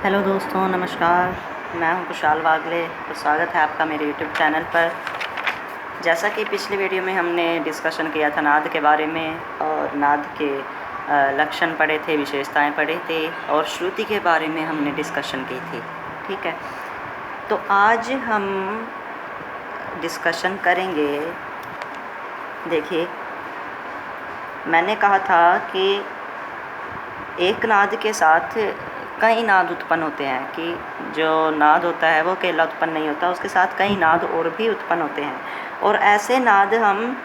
Hello दोस्तों, नमस्कार। मैं हूं कुशाल वागले और स्वागत है आपका मेरे यूट्यूब चैनल पर। जैसा कि पिछली वीडियो में हमने डिस्कशन किया था नाद के बारे में और नाद के लक्षण पढ़े थे, विशेषताएं पढ़े थे और श्रुति के बारे में हमने डिस्कशन की थी। ठीक है, तो आज हम डिस्कशन करेंगे। देखिए, मैंने कहा था कि एक नाद के साथ कई नाद उत्पन्न होते हैं, कि जो नाद होता है वो अकेला उत्पन्न नहीं होता, उसके साथ कई नाद और भी उत्पन्न होते हैं। और ऐसे नाद हम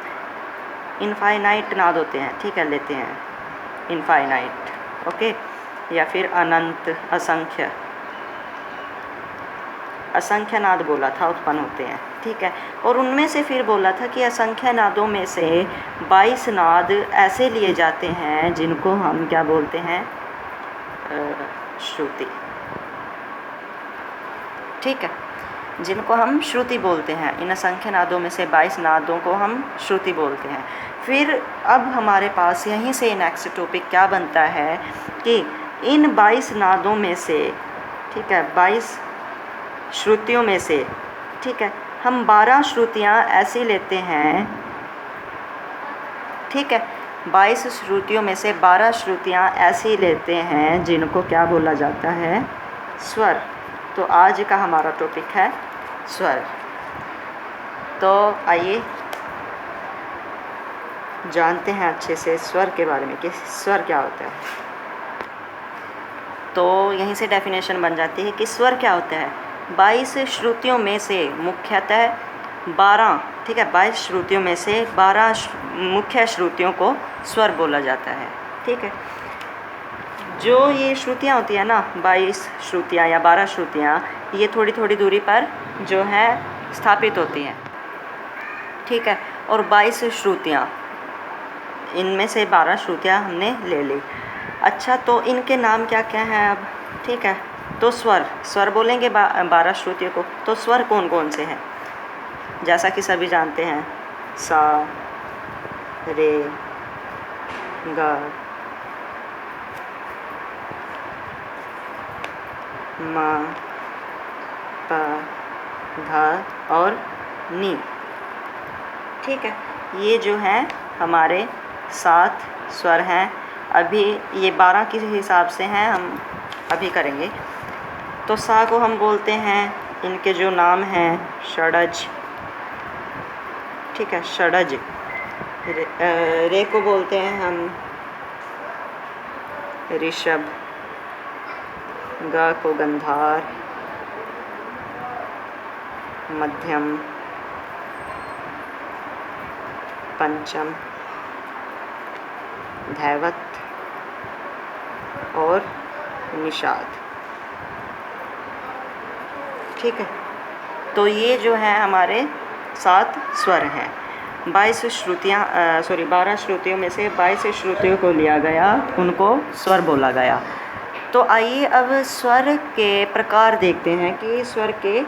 इनफाइनाइट नाद होते हैं, ठीक है, लेते हैं इनफाइनाइट, ओके, या फिर अनंत, असंख्य नाद बोला था उत्पन्न होते हैं, ठीक है। और उनमें से फिर बोला था कि असंख्य नादों में से 22 नाद ऐसे लिए जाते हैं जिनको हम क्या बोलते हैं, श्रुति, ठीक है, जिनको हम श्रुति बोलते हैं। इन असंख्य नादों में से 22 नादों को हम श्रुति बोलते हैं। फिर अब हमारे पास यहीं से नेक्स्ट टॉपिक क्या बनता है कि इन 22 नादों में से, ठीक है, 22 श्रुतियों में से, ठीक है, हम 12 श्रुतियाँ ऐसी लेते हैं, ठीक है, 22 श्रुतियों में से 12 श्रुतियाँ ऐसी लेते हैं जिनको क्या बोला जाता है, स्वर। तो आज का हमारा टॉपिक है स्वर। तो आइए जानते हैं अच्छे से स्वर के बारे में कि स्वर क्या होता है। तो यहीं से डेफिनेशन बन जाती है कि स्वर क्या होता है। 22 श्रुतियों में से मुख्यतः 12, ठीक है, 22 श्रुतियों में से 12 मुख्य श्रुतियों को स्वर बोला जाता है, ठीक है। जो ये श्रुतियाँ होती है ना, 22 श्रुतियाँ या 12 श्रुतियाँ, ये थोड़ी थोड़ी दूरी पर जो है स्थापित होती हैं, ठीक है। और 22 श्रुतियाँ, इनमें से 12 श्रुतियाँ हमने ले ली। अच्छा, तो इनके नाम क्या क्या हैं अब, ठीक है। तो स्वर बोलेंगे 12 श्रुतियों को। तो स्वर कौन कौन से हैं, जैसा कि सभी जानते हैं, सा, रे, गा, मा, पा, धा और नी, ठीक है। ये जो हैं हमारे 7 स्वर हैं। अभी ये 12 के हिसाब से हैं, हम अभी करेंगे। तो सा को हम बोलते हैं, इनके जो नाम हैं, षडज, ठीक है, षडज। रे को बोलते हैं हम ऋषभ, गा को गंधार, मध्यम, पंचम, धैवत और निषाद, ठीक है। तो ये जो है हमारे 7 स्वर हैं। 12 श्रुतियों में से 22 श्रुतियों को लिया गया, उनको स्वर बोला गया। तो आइए अब स्वर के प्रकार देखते हैं कि स्वर के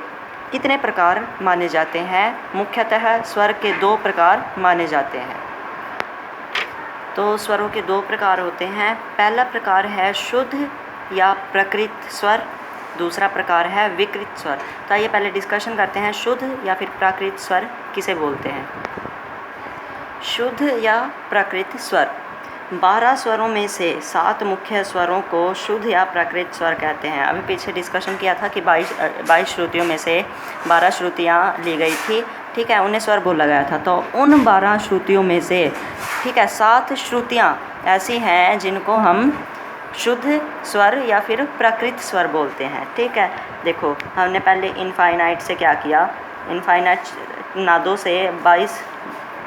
कितने प्रकार माने जाते हैं। मुख्यतः स्वर के 2 प्रकार माने जाते हैं। तो स्वरों के 2 प्रकार होते हैं। पहला प्रकार है शुद्ध या प्रकृत स्वर, दूसरा प्रकार है विकृत स्वर। तो आइए पहले डिस्कशन करते हैं शुद्ध या फिर प्राकृत स्वर किसे बोलते हैं। शुद्ध या प्राकृत स्वर, 12 स्वरों में से 7 मुख्य स्वरों को शुद्ध या प्राकृत स्वर कहते हैं। अभी पीछे डिस्कशन किया था कि 22 श्रुतियों में से 12 श्रुतियाँ ली गई थी, ठीक है, उन्हें स्वर बोला गया था। तो उन 12 श्रुतियों में से, ठीक है, 7 श्रुतियाँ ऐसी हैं जिनको हम शुद्ध स्वर या फिर प्राकृत स्वर बोलते हैं, ठीक है। देखो, हमने पहले इनफाइनाइट से क्या किया, इनफाइनाइट नादों से 22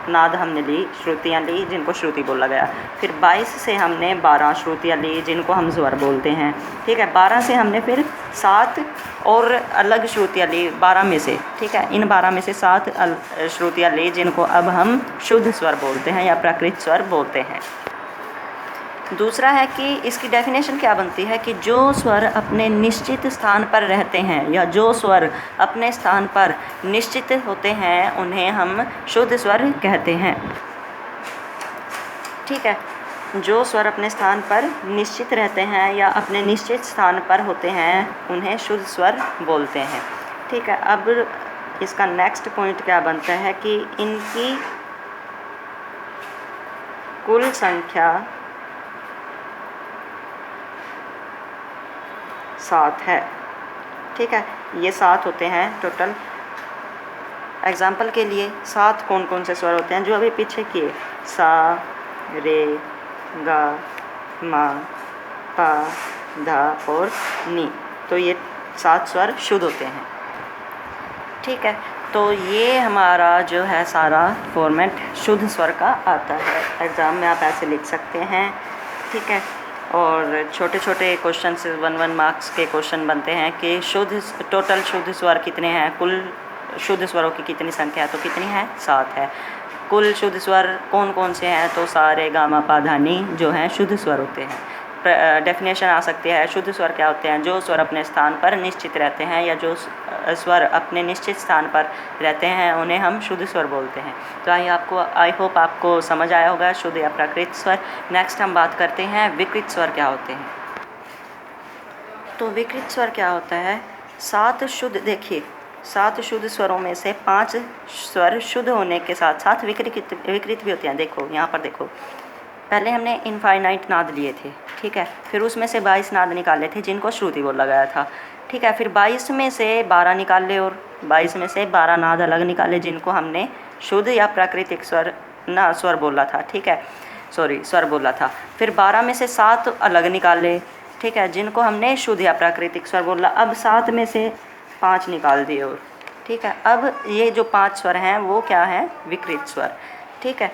नाद हमने ली, श्रुतियाँ ली जिनको श्रुति बोला गया। फिर 22 से हमने 12 श्रुतियाँ ली जिनको हम स्वर बोलते हैं, ठीक है। 12 से हमने फिर 7 और अलग श्रुतियाँ ली 12 में से, ठीक है। इन 12 में से 7 श्रुतियाँ ली जिनको अब हम शुद्ध स्वर बोलते हैं या प्राकृत स्वर बोलते हैं। दूसरा है कि इसकी डेफिनेशन क्या बनती है कि जो स्वर अपने निश्चित स्थान पर रहते हैं या जो स्वर अपने स्थान पर निश्चित होते हैं उन्हें हम शुद्ध स्वर कहते हैं, ठीक है। जो स्वर अपने स्थान पर निश्चित रहते हैं या अपने निश्चित स्थान पर होते हैं उन्हें शुद्ध स्वर बोलते हैं। ठीक है, अब इसका नेक्स्ट पॉइंट क्या बनता है कि इनकी कुल संख्या 7 है। ठीक है, ये 7 होते हैं टोटल। एग्जाम्पल के लिए 7 कौन कौन से स्वर होते हैं जो अभी पीछे किए, सा, रे, गा, मा, पा, धा और नी। तो ये 7 स्वर शुद्ध होते हैं। ठीक है, तो ये हमारा जो है सारा फॉर्मेट शुद्ध स्वर का आता है। एग्ज़ाम में आप ऐसे लिख सकते हैं। ठीक है, और छोटे छोटे क्वेश्चन से 1 मार्क्स के क्वेश्चन बनते हैं कि टोटल शुद्ध स्वर कितने हैं, कुल शुद्ध स्वरों की कितनी संख्या है, तो कितनी है, 7 है। कुल शुद्ध स्वर कौन कौन से हैं, तो सा रे गा मा पा धा नी जो हैं शुद्ध स्वर होते हैं। डेफिनेशन आ सकती है, शुद्ध स्वर क्या होते हैं, जो स्वर अपने स्थान पर निश्चित रहते हैं या जो स्वर अपने निश्चित स्थान पर रहते हैं उन्हें हम शुद्ध स्वर बोलते हैं। तो आई होप आपको समझ आया होगा शुद्ध या प्राकृत स्वर। नेक्स्ट हम बात करते हैं विकृत स्वर क्या होते हैं। तो विकृत स्वर क्या होता है, 7 शुद्ध, देखिए 7 शुद्ध स्वरों में से 5 स्वर शुद्ध होने के साथ साथ विकृत भी होते हैं। देखो यहाँ पर देखो, पहले हमने इनफाइनाइट नाद लिए थे। ठीक है, फिर उसमें से 22 नाद निकाले थे जिनको श्रुति बोला गया था। ठीक है, फिर 22 में से 12 निकाले और 22 में से 12 नाद अलग निकाले जिनको हमने शुद्ध या प्राकृतिक स्वर बोला था। ठीक है, स्वर बोला था। फिर 12 में से 7 अलग निकाले, ठीक है, जिनको हमने शुद्ध या प्राकृतिक स्वर बोला। अब 7 में से 5 निकाल दिए और ठीक है, अब ये जो 5 स्वर हैं वो क्या है, विकृत स्वर। ठीक है,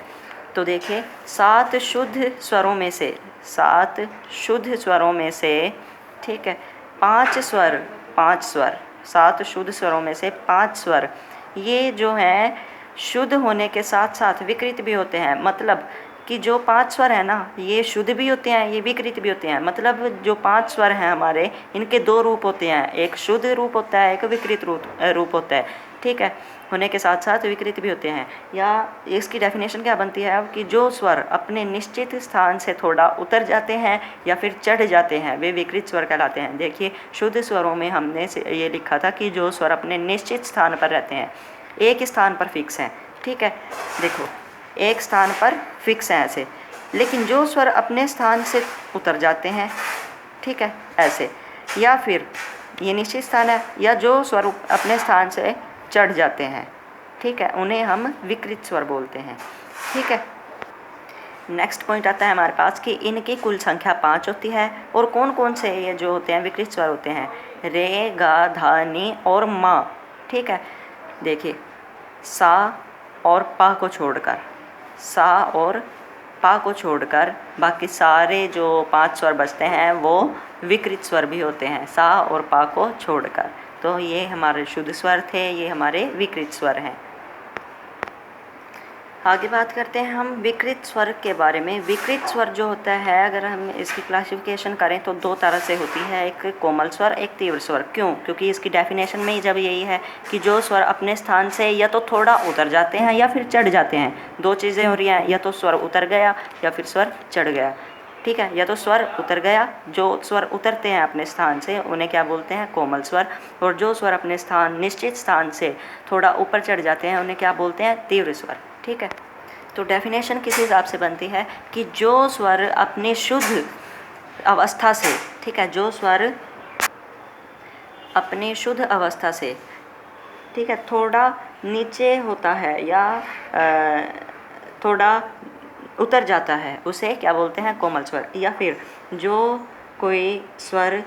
तो देखिए 7 शुद्ध स्वरों में से 7 शुद्ध स्वरों में से, ठीक है, 5 स्वर 7 शुद्ध स्वरों में से 5 स्वर ये जो हैं शुद्ध होने के साथ साथ विकृत भी होते हैं। मतलब कि जो 5 स्वर हैं ना, ये शुद्ध भी होते हैं, ये विकृत भी होते हैं। मतलब जो 5 स्वर हैं हमारे, इनके 2 रूप होते हैं, एक शुद्ध रूप होता है, एक विकृत रूप होता है। ठीक है, होने के साथ साथ विकृत भी होते हैं। या इसकी डेफिनेशन क्या बनती है अब कि जो स्वर अपने निश्चित स्थान से थोड़ा उतर जाते हैं या फिर चढ़ जाते हैं वे विकृत स्वर कहलाते हैं। देखिए शुद्ध स्वरों में हमने ये लिखा था कि जो स्वर अपने निश्चित स्थान पर रहते हैं, एक स्थान पर फिक्स हैं। ठीक है, देखो एक स्थान पर फिक्स हैं ऐसे, लेकिन जो स्वर अपने स्थान से उतर जाते हैं, ठीक है, ऐसे, या फिर ये निश्चित स्थान है, या जो स्वर अपने स्थान से चढ़ जाते हैं, ठीक है, उन्हें हम विकृत स्वर बोलते हैं। ठीक है, नेक्स्ट पॉइंट आता है हमारे पास कि इनकी कुल संख्या 5 होती है। और कौन कौन से ये जो होते हैं विकृत स्वर होते हैं, रे गा धा नी और मा। ठीक है, देखिए सा और पा को छोड़कर, सा और पा को छोड़कर बाकी सारे जो 5 स्वर बचते हैं वो विकृत स्वर भी होते हैं, सा और पा को छोड़कर। तो ये हमारे शुद्ध स्वर थे, ये हमारे विकृत स्वर हैं। आगे बात करते हैं हम विकृत स्वर के बारे में। विकृत स्वर जो होता है, अगर हम इसकी क्लासिफिकेशन करें तो 2 तरह से होती है, एक कोमल स्वर, एक तीव्र स्वर। क्यों? क्योंकि इसकी डेफिनेशन में ही जब यही है कि जो स्वर अपने स्थान से या तो थोड़ा उतर जाते हैं या फिर चढ़ जाते हैं। 2 चीज़ें हो रही हैं, या तो स्वर उतर गया या फिर स्वर चढ़ गया। ठीक है, या तो स्वर उतर गया, जो स्वर उतरते हैं अपने स्थान से उन्हें क्या बोलते हैं, कोमल स्वर। और जो स्वर अपने निश्चित स्थान से थोड़ा ऊपर चढ़ जाते हैं उन्हें क्या बोलते हैं, तीव्र स्वर। ठीक है, तो डेफिनेशन किस हिसाब से बनती है कि जो स्वर अपने शुद्ध अवस्था से, ठीक है, जो स्वर अपने शुद्ध अवस्था से, ठीक है, थोड़ा नीचे होता है या थोड़ा उतर जाता है उसे क्या बोलते हैं, कोमल स्वर। या फिर जो कोई स्वर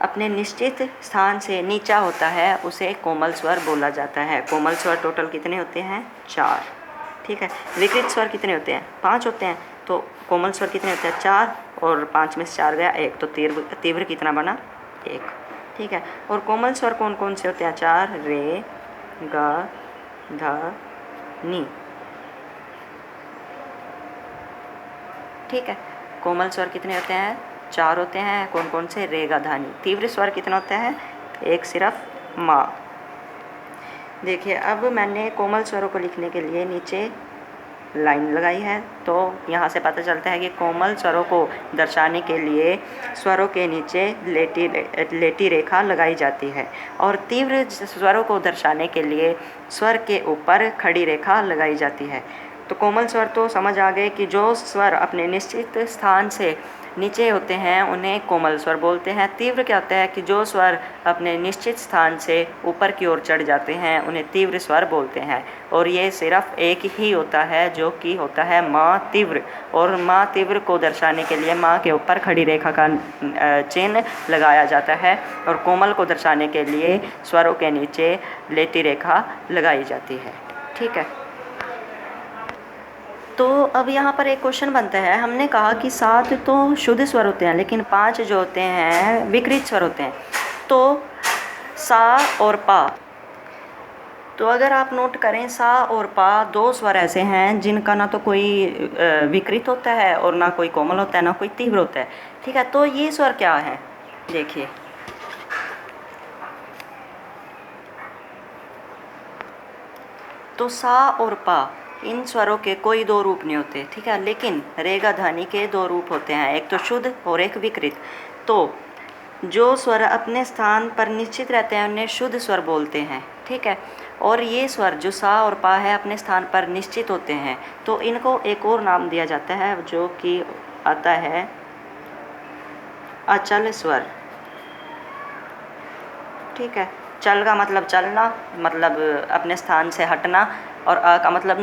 अपने निश्चित स्थान से नीचा होता है उसे कोमल स्वर बोला जाता है। कोमल स्वर टोटल कितने होते हैं, 4। ठीक है, विकृत स्वर कितने होते हैं, 5 होते हैं। तो कोमल स्वर कितने होते हैं, 4, और 5 में से 4 गया 1, तो तीव्र कितना बना, 1। ठीक है, और कोमल स्वर कौन कौन से होते हैं, 4, रे गा धा नी। ठीक है, कोमल स्वर कितने होते हैं, 4 होते हैं। कौन कौन से, रे गा धा नी। तीव्र स्वर कितना होता है, 1 सिर्फ, माँ। देखिए अब मैंने कोमल स्वरों को लिखने के लिए नीचे लाइन लगाई है। तो यहाँ से पता चलता है कि कोमल स्वरों को दर्शाने के लिए स्वरों के नीचे लेटी रेखा लगाई जाती है और तीव्र स्वरों को दर्शाने के लिए स्वर के ऊपर खड़ी रेखा लगाई जाती है। तो कोमल स्वर तो समझ आ गए कि जो स्वर अपने निश्चित स्थान से नीचे होते हैं उन्हें कोमल स्वर बोलते हैं। तीव्र क्या होता है कि जो स्वर अपने निश्चित स्थान से ऊपर की ओर चढ़ जाते हैं उन्हें तीव्र स्वर बोलते हैं। और ये सिर्फ एक ही होता है जो कि होता है माँ तीव्र। और माँ तीव्र को दर्शाने के लिए माँ के ऊपर खड़ी रेखा का चिन्ह लगाया जाता है और कोमल को दर्शाने के लिए स्वरों के नीचे लेटी रेखा लगाई जाती है। ठीक है। तो अब यहाँ पर एक क्वेश्चन बनता है, हमने कहा कि 7 तो शुद्ध स्वर होते हैं लेकिन 5 जो होते हैं विकृत स्वर होते हैं। तो सा और पा, तो अगर आप नोट करें सा और पा 2 स्वर ऐसे हैं जिनका ना तो कोई विकृत होता है और ना कोई कोमल होता है ना कोई तीव्र होता है। ठीक है। तो ये स्वर क्या है, देखिए तो सा और पा इन स्वरों के कोई 2 रूप नहीं होते। ठीक है। लेकिन रेगा ध्वनि के 2 रूप होते हैं, एक तो शुद्ध और एक विकृत। तो जो स्वर अपने स्थान पर निश्चित रहते हैं उन्हें शुद्ध स्वर बोलते हैं। ठीक है। और ये स्वर जो सा और पा है अपने स्थान पर निश्चित होते हैं तो इनको एक और नाम दिया जाता है जो कि आता है अचल स्वर। ठीक है। चल का मतलब चलना, मतलब अपने स्थान से हटना, और अ का मतलब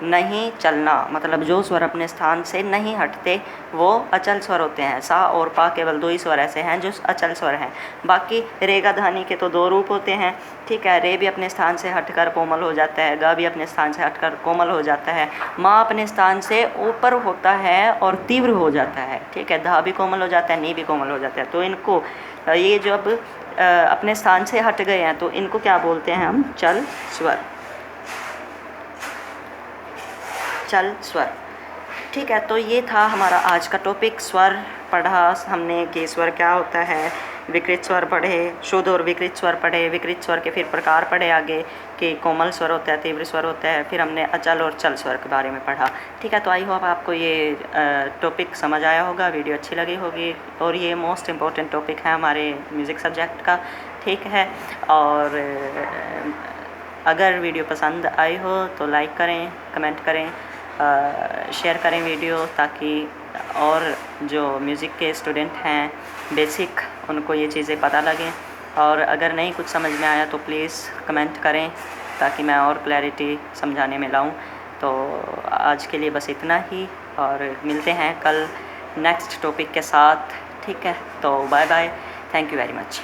नहीं चलना, मतलब जो स्वर अपने स्थान से नहीं हटते वो अचल स्वर होते हैं। सा और पा केवल 2 ही स्वर ऐसे हैं जो अचल स्वर हैं। बाकी रेगा ध्वनि के तो 2 रूप होते हैं। ठीक है। रे भी अपने स्थान से हटकर कोमल हो जाता है, गा भी अपने स्थान से हटकर कोमल हो जाता है, माँ अपने स्थान से ऊपर होता है और तीव्र हो जाता है। ठीक है। धा भी कोमल हो जाता है, नी भी कोमल हो जाता है। तो इनको ये जब अपने स्थान से हट गए हैं तो इनको क्या बोलते हैं हम, चल स्वर, चल स्वर। ठीक है। तो ये था हमारा आज का टॉपिक, स्वर पढ़ा हमने कि स्वर क्या होता है, विकृत स्वर पढ़े, शुद्ध और विकृत स्वर पढ़े, विकृत स्वर के फिर प्रकार पढ़े आगे कि कोमल स्वर होता है, तीव्र स्वर होता है, फिर हमने अचल और चल स्वर के बारे में पढ़ा। ठीक है। तो आई होप आपको ये टॉपिक समझ आया होगा, वीडियो अच्छी लगी होगी और ये मोस्ट इम्पॉर्टेंट टॉपिक है हमारे म्यूज़िक सब्जेक्ट का। ठीक है। और अगर वीडियो पसंद आई हो तो लाइक करें, कमेंट करें, शेयर करें वीडियो, ताकि और जो म्यूज़िक के स्टूडेंट हैं बेसिक उनको ये चीज़ें पता लगें। और अगर नहीं कुछ समझ में आया तो प्लीज़ कमेंट करें ताकि मैं और क्लैरिटी समझाने में लाऊं। तो आज के लिए बस इतना ही और मिलते हैं कल नेक्स्ट टॉपिक के साथ। ठीक है। तो bye bye, thank you very much.